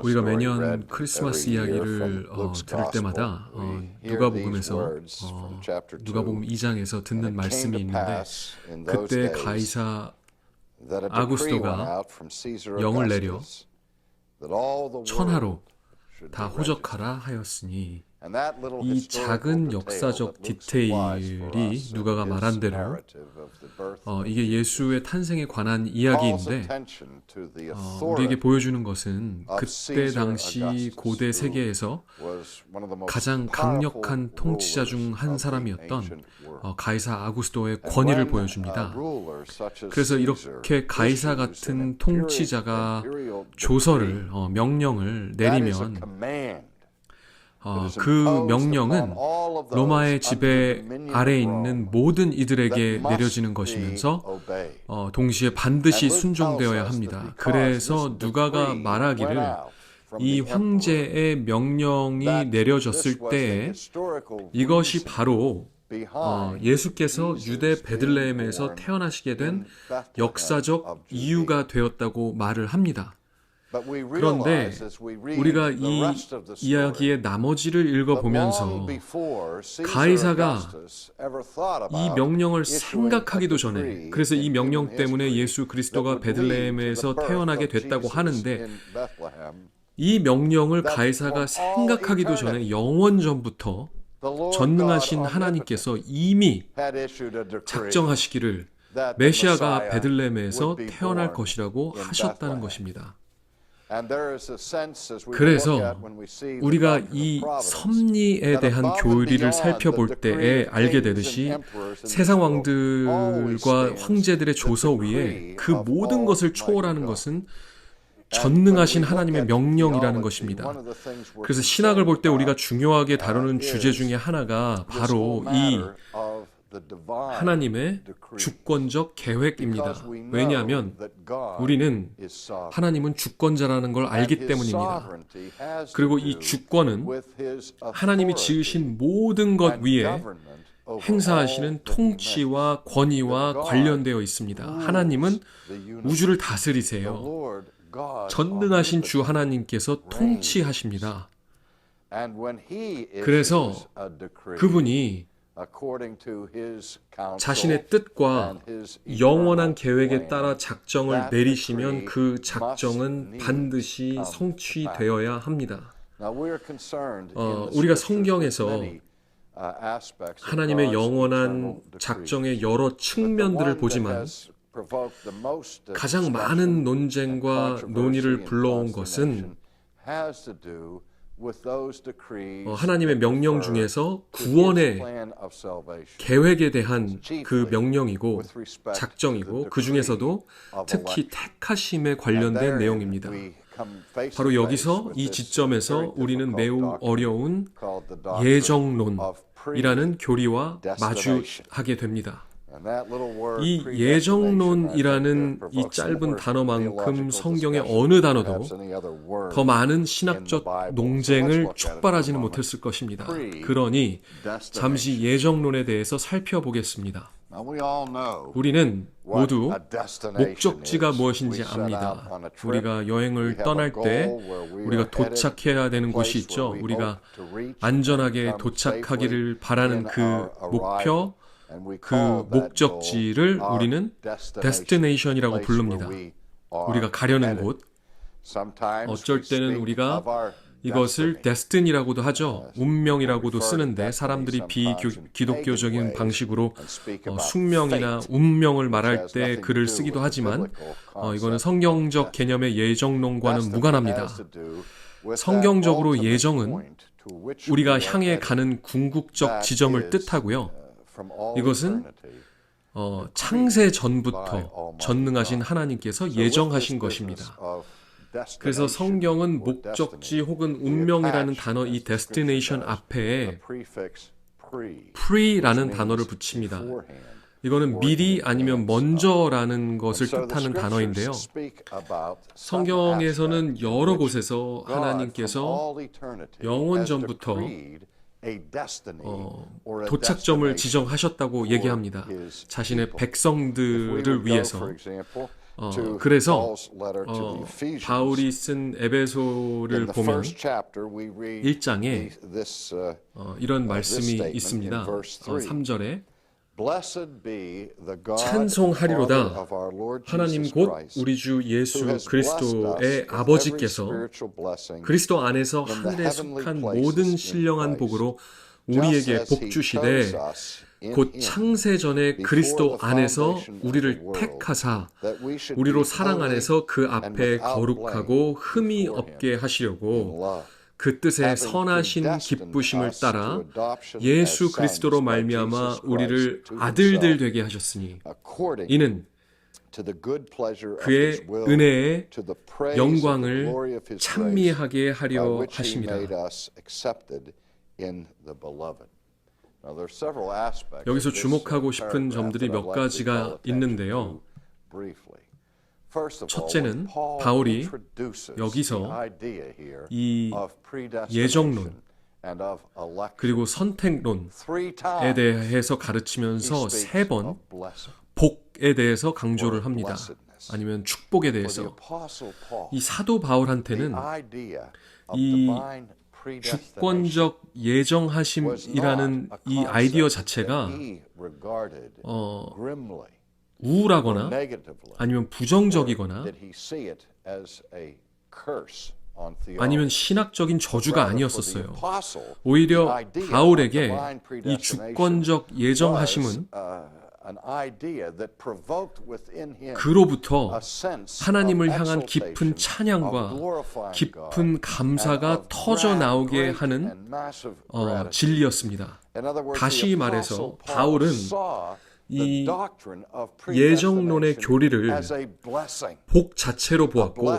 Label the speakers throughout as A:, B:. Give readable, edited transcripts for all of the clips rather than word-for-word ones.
A: 우리가 매년 크리스마스 이야기를 들을 때마다 누가복음에서 누가복음 2장에서 듣는 말씀이 있는데 그때 가이사 아구스토가 영을 내려 천하로 다 호적하라 하였으니 이 작은 역사적 디테일이 누가가 말한 대로 이게 예수의 탄생에 관한 이야기인데 우리에게 보여주는 것은 그때 당시 고대 세계에서 가장 강력한 통치자 중 한 사람이었던 가이사 아구스토의 권위를 보여줍니다. 그래서 이렇게 가이사 같은 통치자가 조서를 명령을 내리면 그 명령은 로마의 지배 아래에 있는 모든 이들에게 내려지는 것이면서 동시에 반드시 순종되어야 합니다. 그래서 누가가 말하기를 이 황제의 명령이 내려졌을 때 이것이 바로 예수께서 유대 베들레헴에서 태어나시게 된 역사적 이유가 되었다고 말을 합니다. 그런데 우리가 이 이야기의 나머지를 읽어보면서 가이사가 이 명령을 생각하기도 전에, 그래서 이 명령 때문에 예수 그리스도가 베들레헴에서 태어나게 됐다고 하는데 이 명령을 가이사가 생각하기도 전에 영원 전부터 전능하신 하나님께서 이미 작정하시기를 메시아가 베들레헴에서 태어날 것이라고 하셨다는 것입니다. 그래서 우리가 이 섭리에 대한 교리를 살펴볼 때에 알게 되듯이 세상 왕들과 황제들의 조서 위에 그 모든 것을 초월하는 것은 전능하신 하나님의 명령이라는 것입니다. 그래서 신학을 볼 때 우리가 중요하게 다루는 주제 중에 하나가 바로 이 하나님의 주권적 계획입니다. 왜냐하면 우리는 하나님은 주권자라는 걸 알기 때문입니다. 그리고 이 주권은 하나님이 지으신 모든 것 위에 행사하시는 통치와 권위와 관련되어 있습니다. 하나님은 우주를 다스리세요. 전능하신 주 하나님께서 통치하십니다. 그래서 그분이 자신의 뜻과 영원한 계획에 따라 작정을 내리시면 그 작정은 반드시 성취되어야 합니다. 우리가 성경에서 하나님의 영원한 작정의 여러 측면들을 보지만 가장 많은 논쟁과 논의를 불러온 것은 하나님의 명령 중에서 구원의 계획에 대한 그 명령이고 작정이고 그 중에서도 특히 택하심에 관련된 내용입니다. 바로 여기서 이 지점에서 우리는 매우 어려운 예정론이라는 교리와 마주하게 됩니다. 이 예정론이라는 이 짧은 단어만큼 성경의 어느 단어도 더 많은 신학적 논쟁을 촉발하지는 못했을 것입니다. 그러니 잠시 예정론에 대해서 살펴보겠습니다. 우리는 모두 목적지가 무엇인지 압니다. 우리가 여행을 떠날 때 우리가 도착해야 되는 곳이 있죠. 우리가 안전하게 도착하기를 바라는 그 목표, 그 목적지를 우리는 destination이라고 부릅니다. 우리가 가려는 곳. 어쩔 때는 우리가 이것을 destiny라고도 하죠. 운명이라고도 쓰는데 사람들이 비기독교적인 방식으로 숙명이나 운명을 말할 때 글을 쓰기도 하지만 이거는 성경적 개념의 예정론과는 무관합니다. 성경적으로 예정은 우리가 향해 가는 궁극적 지점을 뜻하고요. 이것은 창세 전부터 전능하신 하나님께서 예정하신 것입니다. 그래서 성경은 목적지 혹은 운명이라는 단어 이 destination 앞에 pre라는 단어를 붙입니다. 이거는 미리 아니면 먼저라는 것을 뜻하는 단어인데요. 성경에서는 여러 곳에서 하나님께서 영원 전부터 도착점을 지정하셨다고 얘기합니다. 자신의 백성들을 위해서 그래서 바울이 쓴 에베소를 보면 1장에 이런 말씀이 있습니다. 3절에 찬송하리로다 하나님 곧 우리 주 예수 그리스도의 아버지께서 그리스도 안에서 하늘에 속한 모든 신령한 복으로 우리에게 복 주시되 곧 창세 전에 그리스도 안에서 우리를 택하사 우리로 사랑 안에서 그 앞에 거룩하고 흠이 없게 하시려고 그 뜻의 선하신 기쁘심을 따라 예수 그리스도로 말미암아 우리를 아들들 되게 하셨으니 이는 그의 은혜의 영광을 찬미하게 하려 하심이라. 여기서 주목하고 싶은 점들이 몇 가지가 있는데요. 첫째는 바울이 여기서 이 예정론 그리고 선택론에 대해서 가르치면서 3번 복에 대해서 강조를 합니다. 아니면 축복에 대해서. 이 사도 바울한테는 이 주권적 예정하심이라는 이 아이디어 자체가 우울하거나 아니면 부정적이거나 아니면 신학적인 저주가 아니었었어요. 오히려 바울에게 이 주권적 예정하심은 그로부터 하나님을 향한 깊은 찬양과 깊은 감사가 터져 나오게 하는 진리였습니다. 다시 말해서 바울은 이 예정론의 교리를 복 자체로 보았고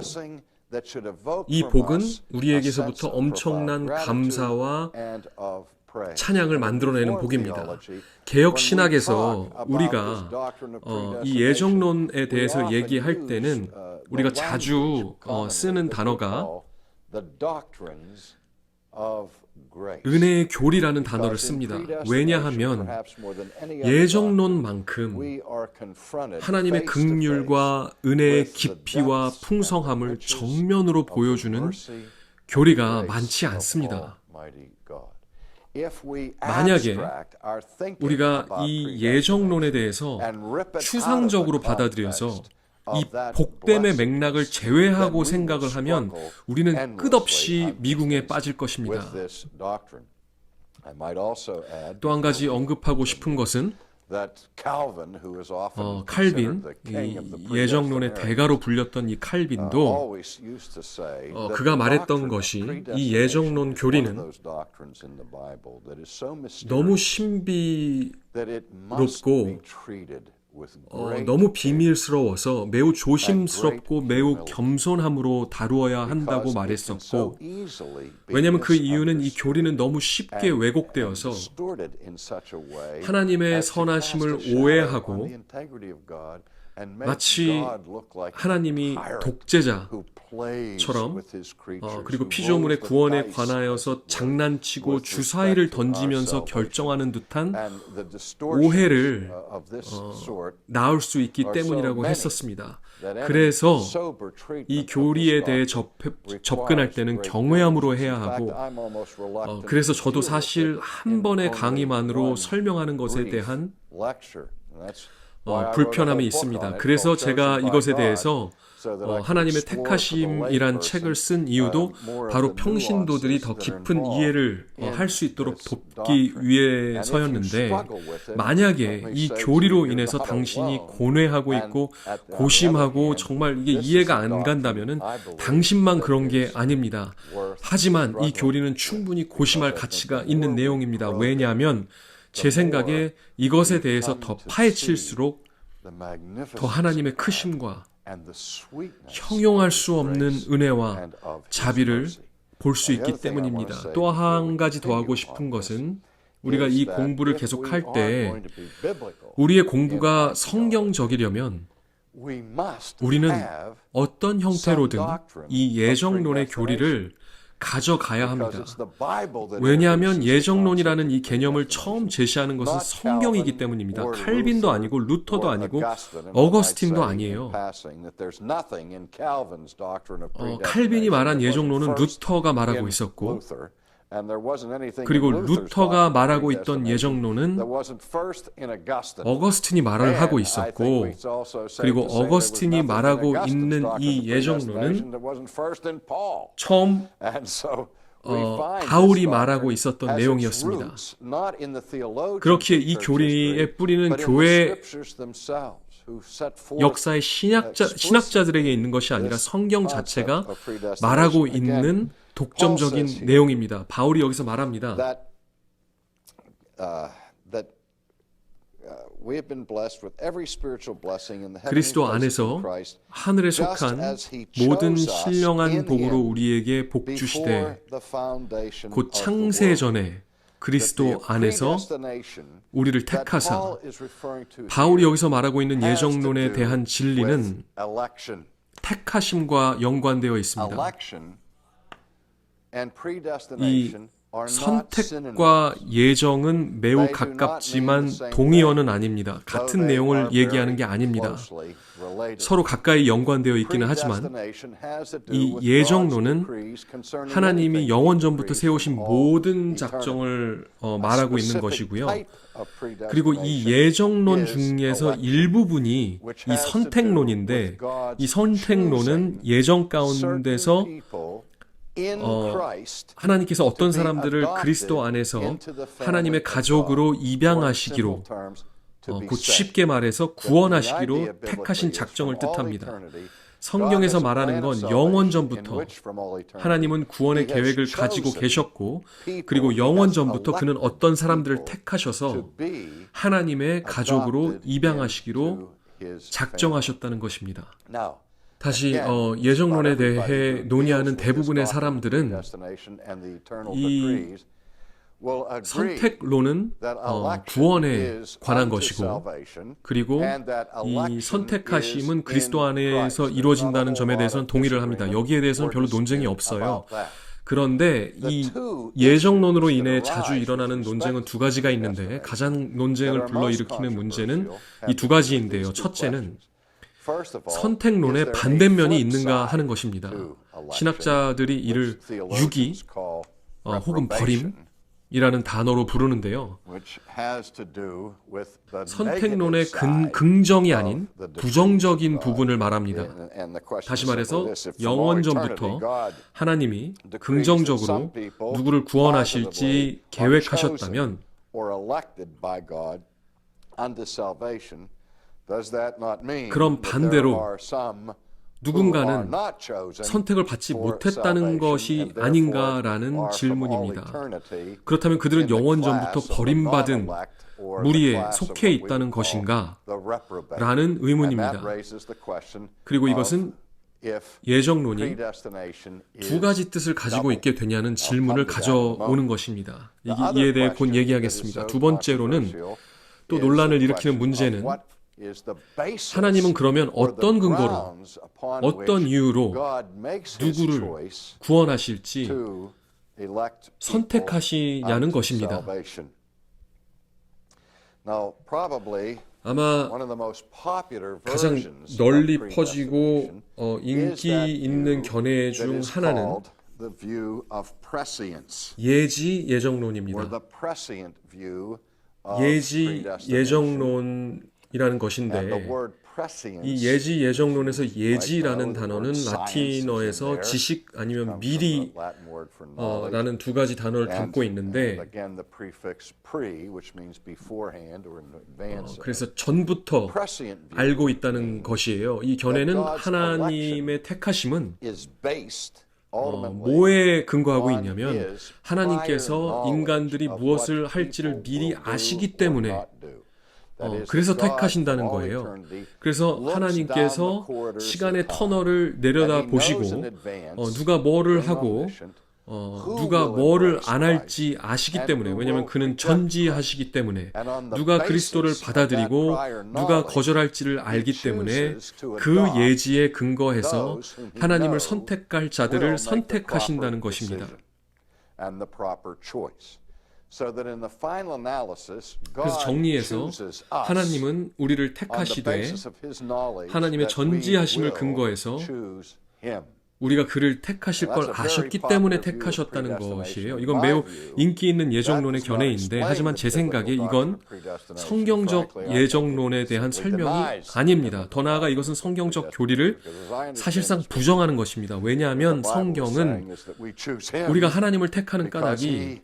A: 이 복은 우리에게서부터 엄청난 감사와 찬양을 만들어내는 복입니다. 개혁 신학에서 우리가 이 예정론에 대해서 얘기할 때는 우리가 자주 쓰는 단어가 은혜의 교리라는 단어를 씁니다. 왜냐하면 예정론만큼 하나님의 긍휼과 은혜의 깊이와 풍성함을 정면으로 보여주는 교리가 많지 않습니다. 만약에 우리가 이 예정론에 대해서 추상적으로 받아들여서 이 복됨의 맥락을 제외하고 생각을 하면 우리는 끝없이 미궁에 빠질 것입니다. 또 한 가지 언급하고 싶은 것은 칼빈, 이 예정론의 대가로 불렸던 이 칼빈도 그가 말했던 것이 이 예정론 교리는 너무 신비롭고 너무 비밀스러워서 매우 조심스럽고 매우 겸손함으로 다루어야 한다고 말했었고, 왜냐하면 그 이유는 이 교리는 너무 쉽게 왜곡되어서 하나님의 선하심을 오해하고 마치 하나님이 독재자처럼 그리고 피조물의 구원에 관하여서 장난치고 주사위를 던지면서 결정하는 듯한 오해를 낳을 수 있기 때문이라고 했었습니다. 그래서 이 교리에 대해 접근할 때는 경외함으로 해야 하고, 그래서 저도 사실 한 번의 강의만으로 설명하는 것에 대한 불편함이 있습니다. 그래서 제가 이것에 대해서 하나님의 택하심이란 책을 쓴 이유도 바로 평신도들이 더 깊은 이해를 할 수 있도록 돕기 위해서였는데, 만약에 이 교리로 인해서 당신이 고뇌하고 있고 고심하고 정말 이게 이해가 안 간다면은 당신만 그런 게 아닙니다. 하지만 이 교리는 충분히 고심할 가치가 있는 내용입니다. 왜냐하면 제 생각에 이것에 대해서 더 파헤칠수록 더 하나님의 크심과 형용할 수 없는 은혜와 자비를 볼 수 있기 때문입니다. 또 한 가지 더 하고 싶은 것은 우리가 이 공부를 계속할 때 우리의 공부가 성경적이려면 우리는 어떤 형태로든 이 예정론의 교리를 가져가야 합니다. 왜냐하면 예정론이라는 이 개념을 처음 제시하는 것은 성경이기 때문입니다. 칼빈도 아니고 루터도 아니고 어거스틴도 아니에요. 칼빈이 말한 예정론은 루터가 말하고 있었고, 그리고 루터가 말하고 있던 예정론은 어거스틴이 말을 하고 있었고, 그리고 어거스틴이 말하고 있는 이 예정론은 처음 바울이 말하고 있었던 내용이었습니다. 그렇기에 이 교리의 뿌리는 교회 역사의 신학자들에게 있는 것이 아니라 성경 자체가 말하고 있는 독점적인 내용입니다. 바울이 여기서 말합니다. 그리스도 안에서 하늘에 속한 모든 신령한 복으로 우리에게 복 주시되 곧 창세 전에 그리스도 안에서 우리를 택하사. 바울이 여기서 말하고 있는 예정론에 대한 진리는 택하심과 연관되어 있습니다. 이 선택과 예정은 매우 가깝지만 동의어는 아닙니다. 같은 내용을 얘기하는 게 아닙니다. 서로 가까이 연관되어 있기는 하지만 이 예정론은 하나님이 영원 전부터 세우신 모든 작정을 말하고 있는 것이고요. 그리고 이 예정론 중에서 일부분이 이 선택론인데, 이 선택론은 예정 가운데서 하나님께서 어떤 사람들을 그리스도 안에서 하나님의 가족으로 입양하시기로, 곧 쉽게 말해서 구원하시기로 택하신 작정을 뜻합니다. 성경에서 말하는 건 영원 전부터 하나님은 구원의 계획을 가지고 계셨고, 그리고 영원 전부터 그는 어떤 사람들을 택하셔서 하나님의 가족으로 입양하시기로 작정하셨다는 것입니다. 다시 예정론에 대해 논의하는 대부분의 사람들은 이 선택론은 구원에 관한 것이고, 그리고 이 선택하심은 그리스도 안에서 이루어진다는 점에 대해서는 동의를 합니다. 여기에 대해서는 별로 논쟁이 없어요. 그런데 이 예정론으로 인해 자주 일어나는 논쟁은 두 가지가 있는데, 가장 논쟁을 불러일으키는 문제는 이 두 가지인데요. 첫째는 선택론의 반대면이 있는가 하는 것입니다. 신학자들이 이를 유기 혹은 버림이라는 단어로 부르는데요. 선택론의 긍정이 아닌 부정적인 부분을 말합니다. 다시 말해서 영원 전부터 하나님이 긍정적으로 누구를 구원하실지 계획하셨다면, 그럼 반대로 누군가는 선택을 받지 못했다는 것이 아닌가라는 질문입니다. 그렇다면 그들은 영원 전부터 버림받은 무리에 속해 있다는 것인가? 라는 의문입니다. 그리고 이것은 예정론이 두 가지 뜻을 가지고 있게 되냐는 질문을 가져오는 것입니다. 이에 대해 곧 얘기하겠습니다. 두 번째로는, 또 논란을 일으키는 문제는, 하나님은 그러면 어떤 근거로, 어떤 이유로 누구를 구원하실지 선택하시냐는 것입니다. 아마 가장 널리 퍼지고 인기 있는 견해 중 하나는 예지 예정론입니다. 예지 예정론이라는 것인데, 이 예지 예정론에서 예지라는 단어는 라틴어에서 지식 아니면 미리 라는 두 가지 단어를 담고 있는데, 그래서 전부터 알고 있다는 것이에요. 이 견해는 하나님의 택하심은 뭐에 근거하고 있냐면, 하나님께서 인간들이 무엇을 할지를 미리 아시기 때문에 그래서 택하신다는 거예요. 그래서 하나님께서 시간의 터널을 내려다 보시고 누가 뭐를 하고 누가 뭐를 안 할지 아시기 때문에, 왜냐하면 그는 전지하시기 때문에, 누가 그리스도를 받아들이고 누가 거절할지를 알기 때문에 그 예지에 근거해서 하나님을 선택할 자들을 선택하신다는 것입니다. 그래서 정리해서 하나님은 우리를 택하시되 하나님의 전지하심을 근거해서 우리가 그를 택하실 걸 아셨기 때문에 택하셨다는 것이에요. 이건 매우 인기 있는 예정론의 견해인데, 하지만 제 생각에 이건 성경적 예정론에 대한 설명이 아닙니다. 더 나아가 이것은 성경적 교리를 사실상 부정하는 것입니다. 왜냐하면 성경은 우리가 하나님을 택하는 까닭이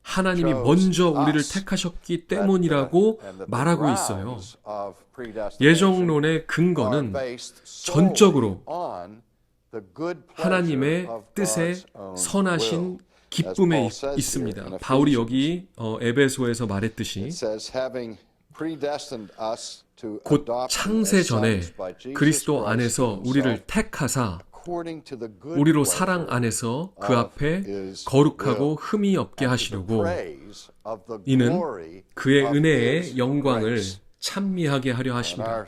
A: 하나님이 먼저 우리를 택하셨기 때문이라고 말하고 있어요. 예정론의 근거는 전적으로 하나님의 뜻에 선하신 기쁨에 있습니다. 바울이 여기 에베소에서 말했듯이 곧 창세 전에 그리스도 안에서 우리를 택하사 우리로 사랑 안에서 그 앞에 거룩하고 흠이 없게 하시려고, 이는 그의 은혜의 영광을 찬미하게 하려 하십니다.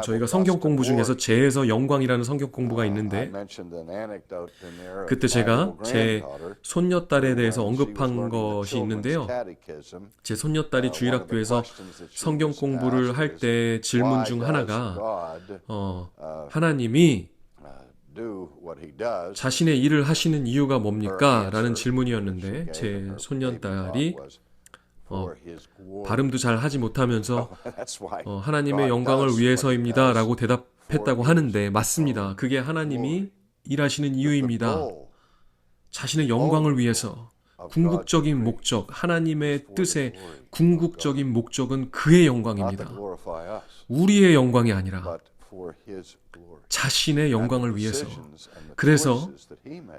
A: 저희가 성경 공부 중에서 재에서 영광이라는 성경 공부가 있는데, 그때 제가 제 손녀딸에 대해서 언급한 것이 있는데요. 제 손녀딸이 주일학교에서 성경 공부를 할 때 질문 중 하나가 하나님이 자신의 일을 하시는 이유가 뭡니까? 라는 질문이었는데, 제 손녀딸이 발음도 잘 하지 못하면서 하나님의 영광을 위해서입니다 라고 대답했다고 하는데, 맞습니다. 그게 하나님이 일하시는 이유입니다. 자신의 영광을 위해서. 궁극적인 목적, 하나님의 뜻의 궁극적인 목적은 그의 영광입니다. 우리의 영광이 아니라 자신의 영광을 위해서. 그래서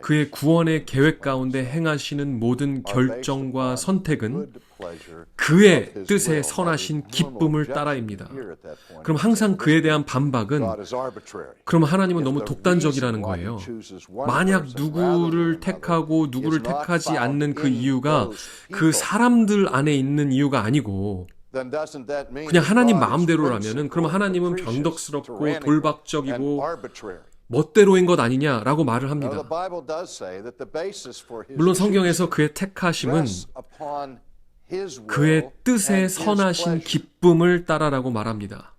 A: 그의 구원의 계획 가운데 행하시는 모든 결정과 선택은 그의 뜻에 선하신 기쁨을 따라입니다. 그럼 항상 그에 대한 반박은, 그럼 하나님은 너무 독단적이라는 거예요. 만약 누구를 택하고 누구를 택하지 않는 그 이유가 그 사람들 안에 있는 이유가 아니고 그냥 하나님 마음대로라면은, 그럼 하나님은 변덕스럽고 돌박적이고 멋대로인 것 아니냐라고 말을 합니다. 물론 성경에서 그의 택하심은 그의 뜻에 선하신 기쁨을 따라라고 말합니다.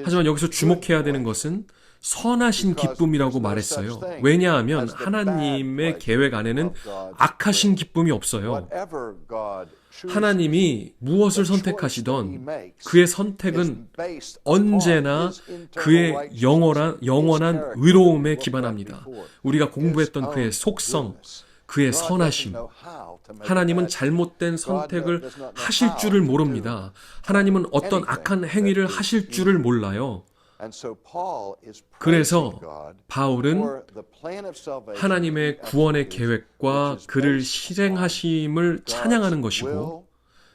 A: 하지만 여기서 주목해야 되는 것은 선하신 기쁨이라고 말했어요. 왜냐하면 하나님의 계획 안에는 악하신 기쁨이 없어요. 하나님이 무엇을 선택하시던 그의 선택은 언제나 그의 영원한 의로움에 기반합니다. 우리가 공부했던 그의 속성, 그의 선하심. 하나님은 잘못된 선택을 하실 줄을 모릅니다. 하나님은 어떤 악한 행위를 하실 줄을 몰라요. 그래서 바울은 하나님의 구원의 계획과 그를 실행하심을 찬양하는 것이고,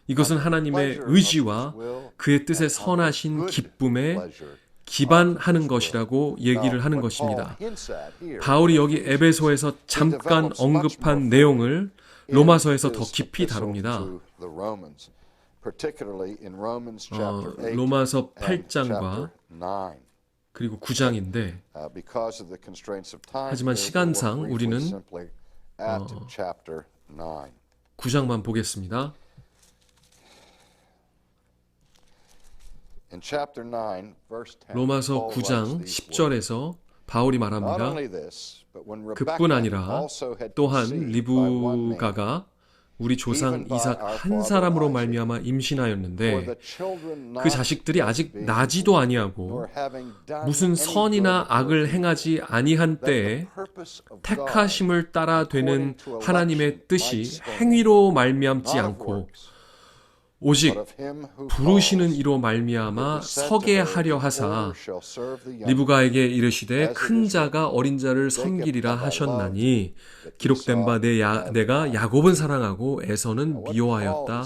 A: 이것은 하나님의 의지와 그의 뜻에 선하신 기쁨에 기반하는 것이라고 얘기를 하는 것입니다. 바울이 여기 에베소에서 잠깐 언급한 내용을 로마서에서 더 깊이 다룹니다. 로마서 8장과 그리고 9장인데, 하지만 시간상 우리는 9장만 보겠습니다. 로마서 9장 10절에서 바울이 말합니다. 그뿐 아니라 또한 리브가가 우리 조상 이삭 한 사람으로 말미암아 임신하였는데 그 자식들이 아직 나지도 아니하고 무슨 선이나 악을 행하지 아니한 때에 택하심을 따라 되는 하나님의 뜻이 행위로 말미암지 않고 오직 부르시는 이로 말미암아 서게 하려 하사 리브가에게 이르시되 큰 자가 어린 자를 섬기리라 하셨나니 기록된 바 내가 야곱은 사랑하고 에서는 미워하였다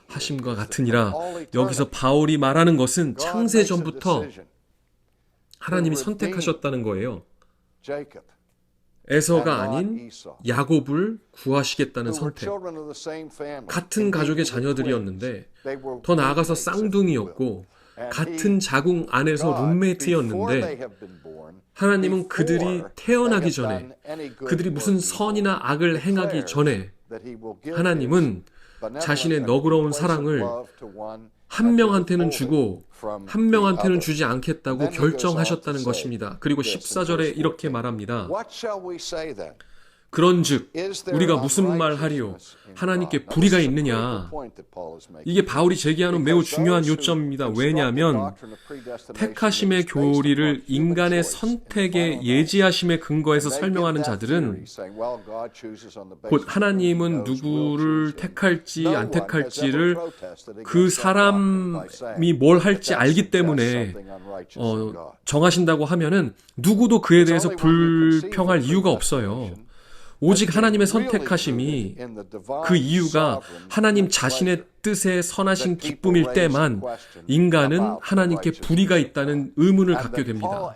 A: 하심과 같으니라. 여기서 바울이 말하는 것은 창세 전부터 하나님이 선택하셨다는 거예요. 에서가 아닌 야곱을 구하시겠다는 선택. 같은 가족의 자녀들이었는데 더 나아가서 쌍둥이였고 같은 자궁 안에서 룸메이트였는데 하나님은 그들이 태어나기 전에 그들이 무슨 선이나 악을 행하기 전에 하나님은 자신의 너그러운 사랑을 한 명한테는 주고 한 명한테는 주지 않겠다고 결정하셨다는 것입니다. 그리고 14절에 이렇게 말합니다. 그런즉 우리가 무슨 말 하리요? 하나님께 불의가 있느냐? 이게 바울이 제기하는 매우 중요한 요점입니다. 왜냐하면 택하심의 교리를 인간의 선택의 예지하심의 근거에서 설명하는 자들은 곧 하나님은 누구를 택할지 안 택할지를 그 사람이 뭘 할지 알기 때문에 정하신다고 하면은 누구도 그에 대해서 불평할 이유가 없어요. 오직 하나님의 선택하심이 그 이유가 하나님 자신의 뜻에 선하신 기쁨일 때만 인간은 하나님께 불의가 있다는 의문을 갖게 됩니다.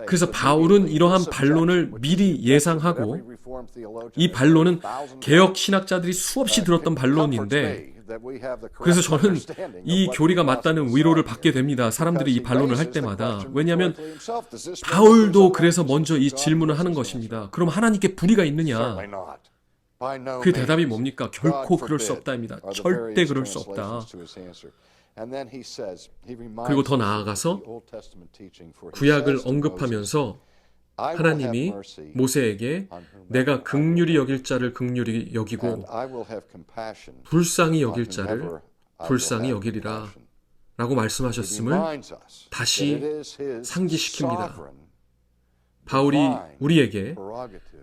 A: 그래서 바울은 이러한 반론을 미리 예상하고 이 반론은 개혁 신학자들이 수없이 들었던 반론인데 그래서 저는 이 교리가 맞다는 위로를 받게 됩니다. 사람들이 이 반론을 할 때마다. 왜냐하면 바울도 그래서 먼저 이 질문을 하는 것입니다. 그럼 하나님께 불의가 있느냐? 그 대답이 뭡니까? 결코 그럴 수 없다입니다. 절대 그럴 수 없다. 그리고 더 나아가서 구약을 언급하면서 하나님이 모세에게 내가 긍휼히 여길 자를 긍휼히 여기고 불쌍히 여길 자를 불쌍히 여기리라 라고 말씀하셨음을 다시 상기시킵니다. 바울이 우리에게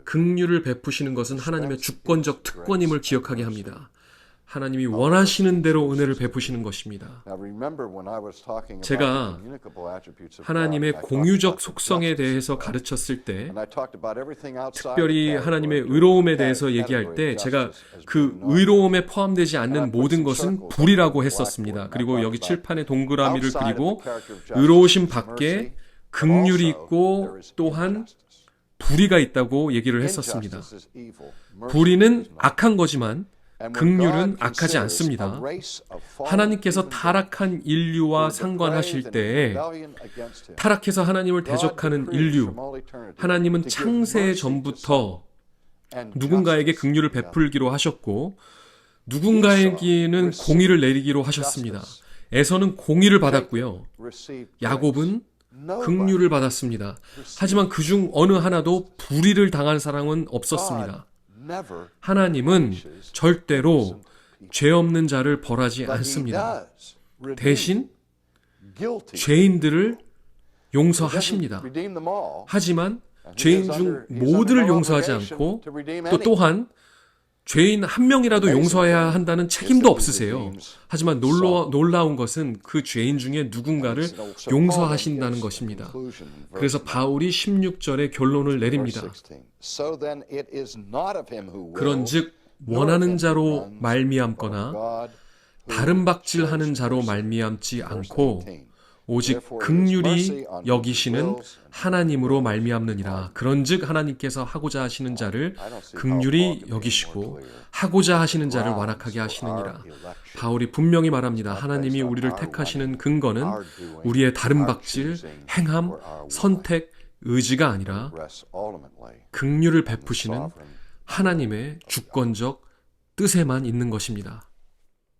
A: 긍휼을 베푸시는 것은 하나님의 주권적 특권임을 기억하게 합니다. 하나님이 원하시는 대로 은혜를 베푸시는 것입니다. 제가 하나님의 공유적 속성에 대해서 가르쳤을 때, 특별히 하나님의 의로움에 대해서 얘기할 때 제가 그 의로움에 포함되지 않는 모든 것은 불이라고 했었습니다. 그리고 여기 칠판에 동그라미를 그리고 의로우심 밖에 긍휼이 있고 또한 불의가 있다고 얘기를 했었습니다. 불의는 악한 거지만 긍휼은 악하지 않습니다. 하나님께서 타락한 인류와 상관하실 때에 타락해서 하나님을 대적하는 인류, 하나님은 창세 전부터 누군가에게 긍휼을 베풀기로 하셨고 누군가에게는 공의를 내리기로 하셨습니다. 에서는 공의를 받았고요. 야곱은 긍휼을 받았습니다. 하지만 그중 어느 하나도 불의를 당한 사람은 없었습니다. 하나님은 절대로 죄 없는 자를 벌하지 않습니다. 대신 죄인들을 용서하십니다. 하지만 죄인 중 모두를 용서하지 않고 또한 죄인 한 명이라도 용서해야 한다는 책임도 없으세요. 하지만 놀라운 것은 그 죄인 중에 누군가를 용서하신다는 것입니다. 그래서 바울이 16절에 결론을 내립니다. 그런즉 원하는 자로 말미암거나 다른 박질하는 자로 말미암지 않고 오직 긍휼히 여기시는 하나님으로 말미암느니라. 그런즉 하나님께서 하고자 하시는 자를 긍휼히 여기시고 하고자 하시는 자를 완악하게 하시느니라. 바울이 분명히 말합니다. 하나님이 우리를 택하시는 근거는 우리의 다른 박질, 행함, 선택, 의지가 아니라 긍휼을 베푸시는 하나님의 주권적 뜻에만 있는 것입니다.